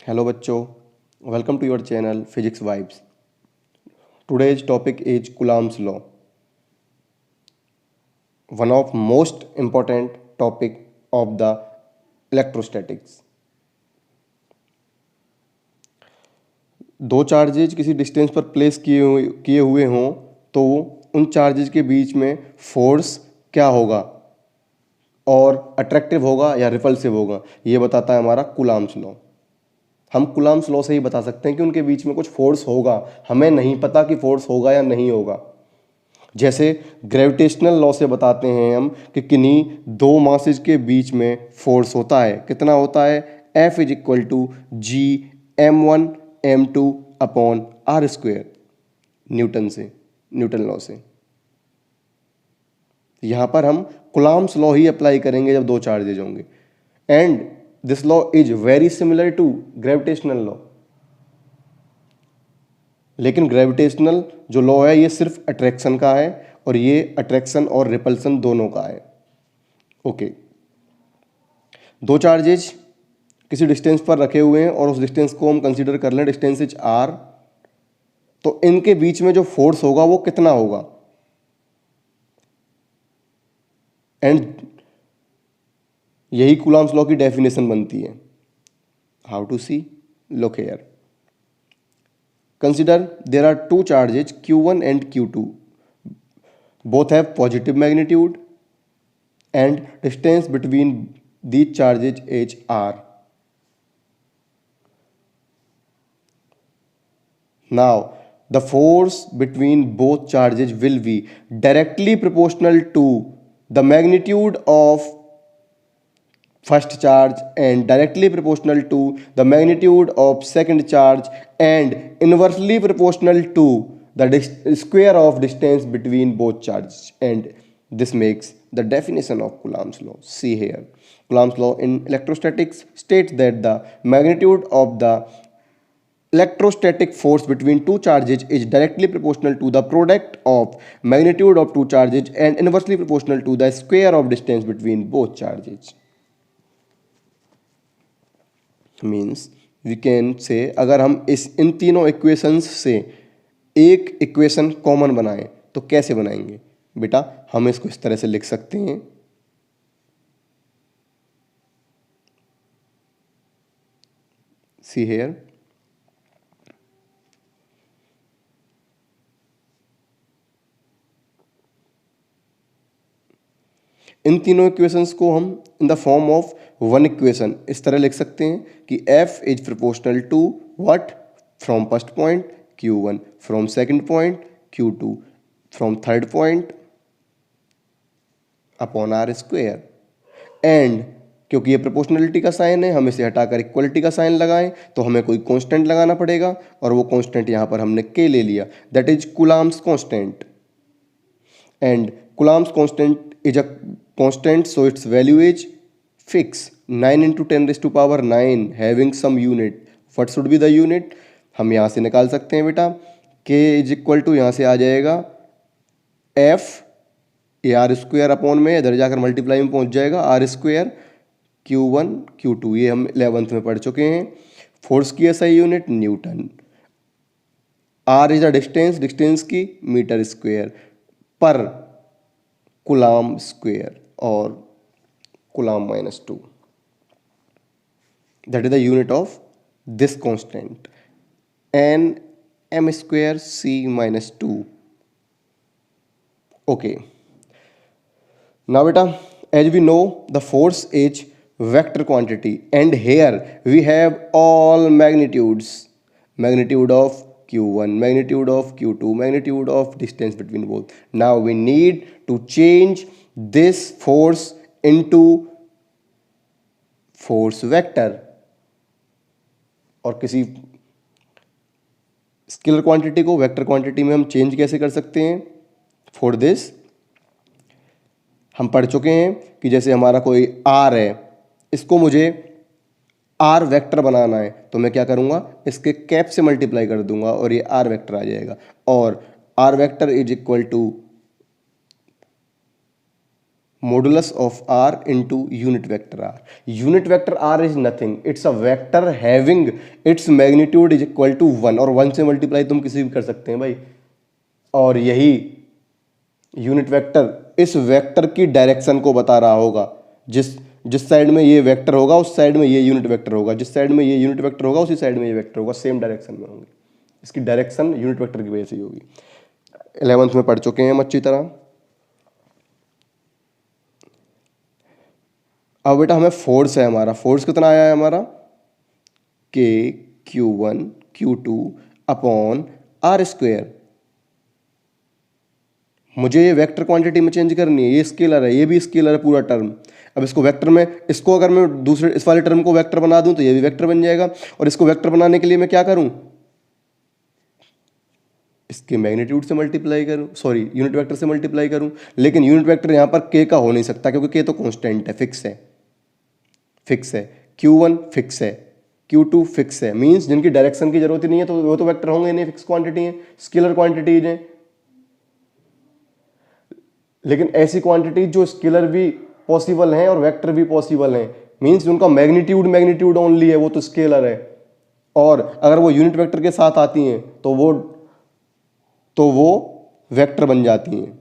Hello बच्चों, welcome to your channel Physics Vibes. Today's topic is Coulomb's law, one of most important topic of the electrostatics. दो charges किसी distance पर place किए हुए हों तो उन चार्जेज के बीच में फोर्स क्या होगा और अट्रैक्टिव होगा या रिपल्सिव होगा, ये बताता है हमारा कूलॉम्स लॉ। हम कूलॉम्स लॉ से ही बता सकते हैं कि उनके बीच में कुछ फोर्स होगा, हमें नहीं पता कि फोर्स होगा या नहीं होगा। जैसे ग्रेविटेशनल लॉ से बताते हैं हम कि किन्हीं दो मासेज के बीच में फोर्स होता है। कितना होता है? F is equal to G m1 m2 upon r square, Newton law से। यहां पर हम कूलॉम्स लॉ ही अप्लाई करेंगे जब दो चार्जेज होंगे। And this law is very similar to gravitational law. लेकिन ग्रेविटेशनल जो लॉ है ये सिर्फ अट्रैक्शन का है और ये अट्रैक्शन और रिपल्सन दोनों का है। ओके, दो चार्जेज किसी डिस्टेंस पर रखे हुए हैं और उस डिस्टेंस को हम कंसीडर कर लें, डिस्टेंस इज आर, तो इनके बीच में जो फोर्स होगा वो कितना होगा। एंड यही कूलॉम्स लॉ की डेफिनेशन बनती है। How to see? Look here, consider there are two charges q1 and q2, both have positive magnitude and distance between these charges is r. Now the force between both charges will be directly proportional to the magnitude of first charge and directly proportional to the magnitude of second charge and inversely proportional to the square of distance between both charges, and this makes the definition of Coulomb's law. See here, Coulomb's law in electrostatics states that the magnitude of the electrostatic force between two charges is directly proportional to the product of magnitude of two charges and inversely proportional to the square of distance between both charges. Means we can say, अगर हम इन तीनों equations से एक equation common बनाएं तो कैसे बनाएंगे बेटा? हम इसको इस तरह से लिख सकते हैं, सी हेयर, इन तीनों इक्वेशंस को हम in the form of one equation इस तरह लिख सकते हैं कि F is proportional to what? From first point Q1, from second point Q2, from third point upon r square. And क्योंकि ये प्रोपोर्शनलिटी का साइन है, हम इसे हटाकर इक्वलिटी का साइन लगाएं तो हमें कोई कांस्टेंट लगाना पड़ेगा, और वो कांस्टेंट यहां पर हमने K ले लिया, that is Coulomb's constant. And Coulomb's constant is a constant, so its value is fixed, 9 into 10 raised to power 9 having some unit. What should be the unit? हम यहाँ से निकाल सकते हैं बेटा, k इज इक्वल टू यहाँ से आ जाएगा f A R square upon में, इधर जाकर मल्टीप्लाई में पहुँच जाएगा आर स्क्वेयर Q1 Q2, ये हम 11th में पढ़ चुके हैं। फोर्स की ऐसा unit Newton, r is a distance, distance की मीटर स्क्वेयर पर कूलॉम स्क्वेयर और Coulomb -2, that is the unit of this constant, n m square c -2. Okay, now beta, as we know the force is vector quantity, and here we have all magnitudes, magnitude of Q1, magnitude of Q2, magnitude of distance between both. Now we need to change this force into force vector, और किसी scalar quantity को vector quantity में हम change कैसे कर सकते हैं? For this हम पढ़ चुके हैं कि जैसे हमारा कोई R है, इसको मुझे R वेक्टर बनाना है तो मैं क्या करूंगा? इसके कैप से मल्टीप्लाई कर दूंगा और ये R वेक्टर आ जाएगा, और R vector is equal to modulus of r into unit vector r. Unit vector r is nothing, it's a vector having its magnitude is equal to 1 और 1 से मल्टीप्लाई तुम किसी भी कर सकते हैं भाई। और यही यूनिट वेक्टर इस वेक्टर की डायरेक्शन को बता रहा होगा। जिस साइड में ये वेक्टर होगा उस साइड में ये यूनिट वेक्टर होगा, जिस साइड में ये यूनिट वेक्टर होगा उसी साइड में ये वेक्टर होगा, सेम डायरेक्शन में होंगे। इसकी डायरेक्शन यूनिट वेक्टर की वजह से ही होगी। 11th में पढ़ चुके हैं हम अच्छी तरह। अब बेटा हमें फोर्स है, हमारा फोर्स कितना आया है हमारा के Q1 Q2 upon are square. मुझे ये वेक्टर क्वांटिटी में चेंज करनी है, ये स्केलर है, ये भी स्केलर है पूरा टर्म। अब इसको वेक्टर में, इसको अगर मैं दूसरे इस वाले टर्म को वेक्टर बना दूं तो ये भी वेक्टर बन जाएगा। और इसको वेक्टर बनाने के लिए मैं क्या करूं, इसके मैग्नीट्यूड से मल्टीप्लाई करूं, सॉरी यूनिट वेक्टर से मल्टीप्लाई करूं। लेकिन यूनिट वेक्टर यहां पर के का हो नहीं सकता क्योंकि के तो कांस्टेंट है, फिक्स है। Q1 फिक्स है, Q2 फिक्स है, मींस जिनकी डायरेक्शन की जरूरत ही नहीं है तो वो तो वेक्टर होंगे नहीं, फिक्स क्वांटिटी है, स्केलर क्वांटिटीज हैं। लेकिन ऐसी क्वांटिटी जो स्केलर भी पॉसिबल हैं और वेक्टर भी पॉसिबल हैं, मींस उनका मैग्नीट्यूड ओनली है, वो तो स्केलर है। और अगर वो यूनिट वेक्टर के साथ आती हैं तो वो वेक्टर बन जाती हैं।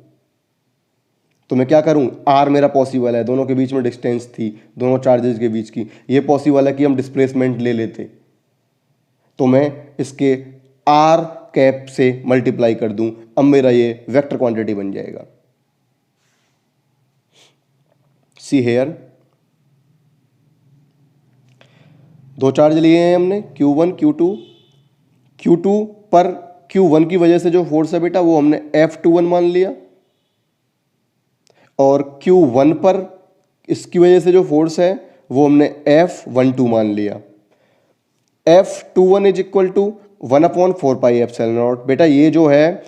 तो मैं क्या करूं, आर मेरा पॉसिबल है, दोनों के बीच में डिस्टेंस थी, दोनों चार्जेस के बीच की, ये पॉसिबल है कि हम डिस्प्लेसमेंट ले लेते, तो मैं इसके आर कैप से मल्टीप्लाई कर दूं, अब मेरा ये वेक्टर क्वांटिटी बन जाएगा। सी हेयर, दो चार्ज लिए हैं हमने Q1 Q2 पर Q1 की वजह से जो फोर्स है बेटा वो हमने F21 मान लिया, और Q1 पर इसकी वजह से जो फोर्स है वो हमने F12 मान लिया। F21 is equal to 1/4 pi epsilon naught. बेटा ये जो है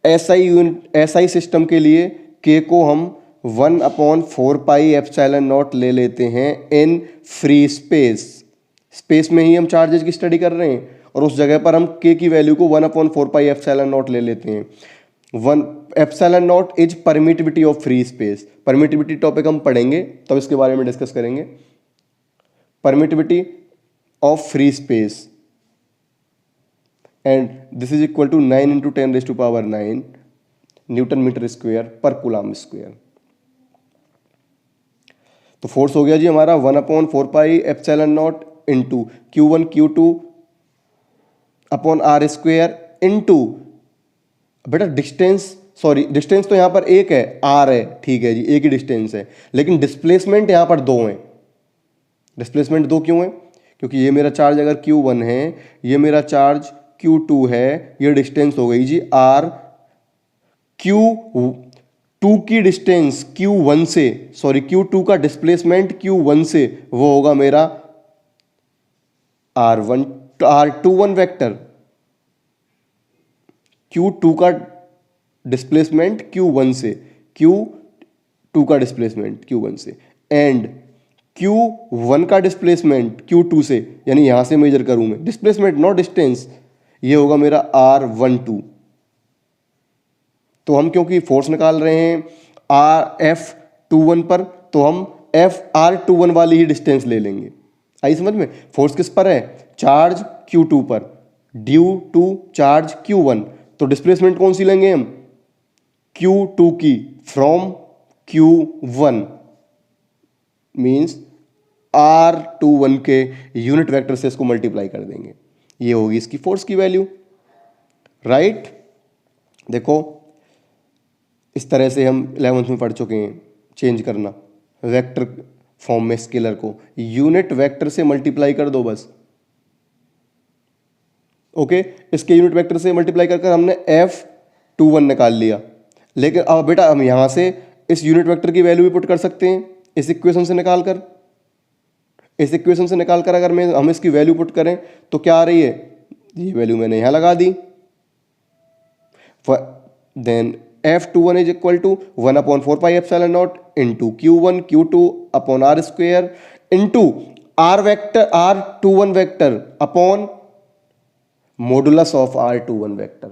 SI सिस्टम के लिए K को हम 1/4 पाई एप्सिलॉन नॉट ले लेते हैं इन फ्री स्पेस में ही हम चार्जेस की स्टडी कर रहे हैं, और उस जगह पर हम K की वैल्यू को 1/4 पाई एप्सिलॉन नॉट ले लेते हैं। Epsilon naught is permittivity of free space. Permittivity topic हम पढ़ेंगे तब इसके बारे में डिस्कस करेंगे। Permittivity of free space, and this is equal to 9 × 10⁹ newton metre square पर कूलम स्क्वायर। तो फोर्स हो गया जी हमारा 1/4 pi epsilon not into Q1 Q2 upon are square into, बेटा डिस्टेंस तो यहां पर एक है, आर है, ठीक है जी, एक ही डिस्टेंस है, लेकिन डिस्प्लेसमेंट यहां पर दो है। डिस्प्लेसमेंट दो क्यों है, क्योंकि ये मेरा चार्ज अगर Q1 है, ये मेरा चार्ज Q2 है, ये डिस्टेंस हो गई जी आर। Q2 की डिस्टेंस Q1 से, सॉरी Q2 का डिस्प्लेसमेंट Q1 से वो होगा मेरा R21 वेक्टर। Q2 का डिस्प्लेसमेंट Q1 से, Q2 का डिस्प्लेसमेंट Q1 से, एंड Q1 का डिस्प्लेसमेंट Q2 से, यानी यहां से मेजर करूं मैं डिस्प्लेसमेंट नॉट डिस्टेंस, ये होगा मेरा R12। तो हम क्योंकि फोर्स निकाल रहे हैं F21 पर, तो हम FR21 वाली ही डिस्टेंस ले लेंगे। आई समझ में, फोर्स किस पर है, चार्ज Q2 पर ड्यू टू चार्ज Q1, तो डिस्प्लेसमेंट कौन सी लेंगे हम, Q2 की फ्रॉम Q1, मींस R21 के यूनिट वेक्टर से इसको मल्टीप्लाई कर देंगे, ये होगी इसकी फोर्स की वैल्यू, राइट। देखो इस तरह से हम 11th में पढ़ चुके हैं, चेंज करना वेक्टर फॉर्म में स्केलर को, यूनिट वेक्टर से मल्टीप्लाई कर दो बस। ओके, इसके यूनिट वेक्टर से मल्टीप्लाई कर हमने F21 निकाल लिया। लेकिन अब बेटा हम यहां से इस यूनिट वेक्टर की वैल्यू भी पुट कर सकते हैं इस इक्वेशन से निकालकर। इस इक्वेशन से निकालकर अगर हम इसकी वैल्यू पुट करें तो क्या आ रही है, ये वैल्यू मैंने यहां लगा दी। Then F21 is equal to 1/4 pi epsilon not into Q1 Q2 upon are square into R21 vector upon modulus of R21 vector.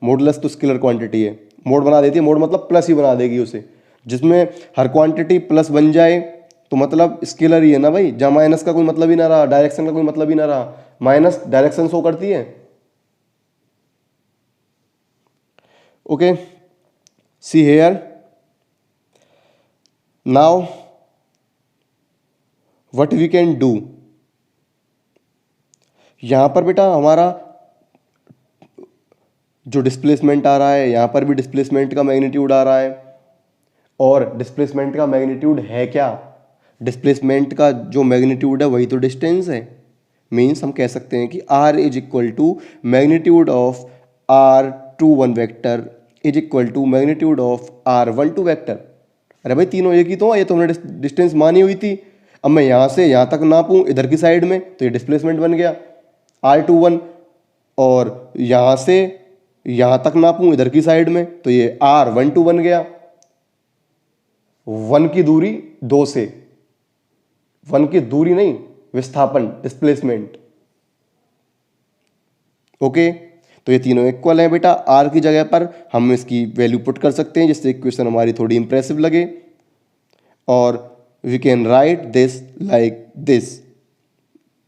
Modulus तो स्केलर क्वांटिटी है, मोड बना देती है, मोड मतलब प्लस ही बना देगी उसे, जिसमें हर क्वांटिटी प्लस बन जाए तो मतलब स्केलर ही है ना भाई, जहाँ माइनस का कोई मतलब ही ना रहा, डायरेक्शन का कोई मतलब ही ना रहा, माइनस डायरेक्शन शो करती है। Okay, see here now what we can do. यहां पर बेटा हमारा जो डिस्प्लेसमेंट आ रहा है, यहां पर भी डिस्प्लेसमेंट का मैग्नीट्यूड आ रहा है, और डिस्प्लेसमेंट का मैग्नीट्यूड है क्या, डिस्प्लेसमेंट का जो मैग्नीट्यूड है वही तो डिस्टेंस है। मीन्स हम कह सकते हैं कि r is equal to magnitude of r21 vector is equal to magnitude of r12 vector. अरे भाई तीनों एक ही तो है, ये तो हमने डिस्टेंस मानी हुई थी। अब मैं यहां से यहां तक नापूं इधर की साइड में तो ये डिस्प्लेसमेंट बन गया r21, और यहां से यहां तक नापूं इधर की साइड में तो ये r12 बन गया। वन की दूरी दो से, वन की दूरी नहीं, विस्थापन, डिस्प्लेसमेंट। ओके, तो ये तीनों इक्वल है बेटा। आर की जगह पर हम इसकी वैल्यू पुट कर सकते हैं जिससे इक्वेशन हमारी थोड़ी इंप्रेसिव लगे, और we can write this like this.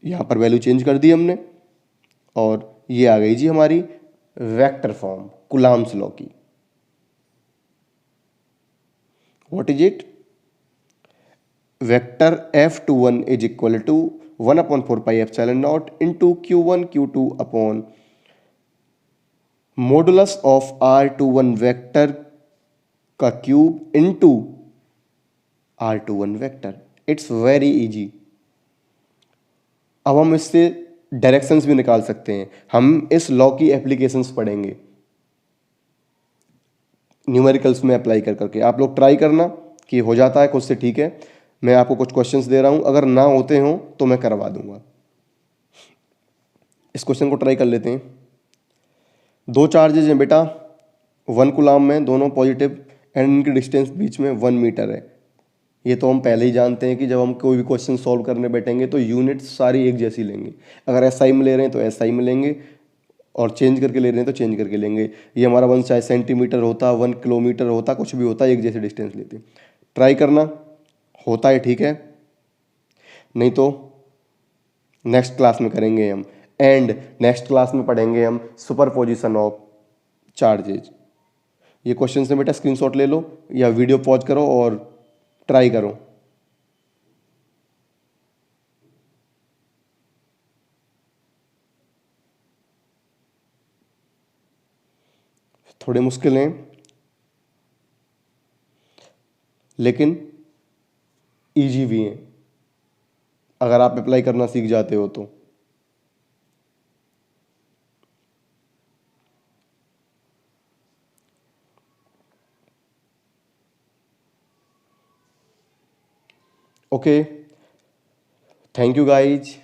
यहां पर वैल्यू चेंज कर दी हमने, और ये आ गई जी हमारी वेक्टर फॉर्म कूलम्ब्स लॉ की। What is it, vector F21 is equal to 1/4πε0 into Q1 Q2 upon modulus of R21 vector का cube into R21 vector. It's very easy. अब हम इससे डायरेक्शंस भी निकाल सकते हैं। हम इस लॉ की एप्लीकेशंस पढ़ेंगे न्यूमेरिकल्स में अप्लाई कर करके। आप लोग ट्राई करना कि हो जाता है खुद से, ठीक है। मैं आपको कुछ क्वेश्चंस दे रहा हूं, अगर ना होते हो तो मैं करवा दूंगा। इस क्वेश्चन को ट्राई कर लेते हैं। दो चार्जेज हैं बेटा 1 कूलम्ब में, दोनों पॉजिटिव, एंड इनकी डिस्टेंस बीच में 1 मीटर है। ये तो हम पहले ही जानते हैं कि जब हम कोई भी क्वेश्चन सॉल्व करने बैठेंगे तो यूनिट्स सारी एक जैसी लेंगे। अगर एसआई में ले रहे हैं तो एसआई में लेंगे, और चेंज करके ले रहे हैं तो चेंज करके लेंगे। ये हमारा वन चाहे सेंटीमीटर होता, 1 किलोमीटर होता, कुछ भी होता, एक जैसे डिस्टेंस लेते। ट्राई करना, होता है ठीक है, नहीं तो नेक्स्ट क्लास में करेंगे हम। एंड नेक्स्ट क्लास में पढ़ेंगे हम सुपरपोजिशन ऑफ चार्जेज। ये क्वेश्चन से बेटा स्क्रीनशॉट ले लो या वीडियो पॉज करो और ट्राई करो। थोड़े मुश्किल हैं लेकिन इजी भी हैं अगर आप अप्लाई करना सीख जाते हो तो। Okay, thank you guys.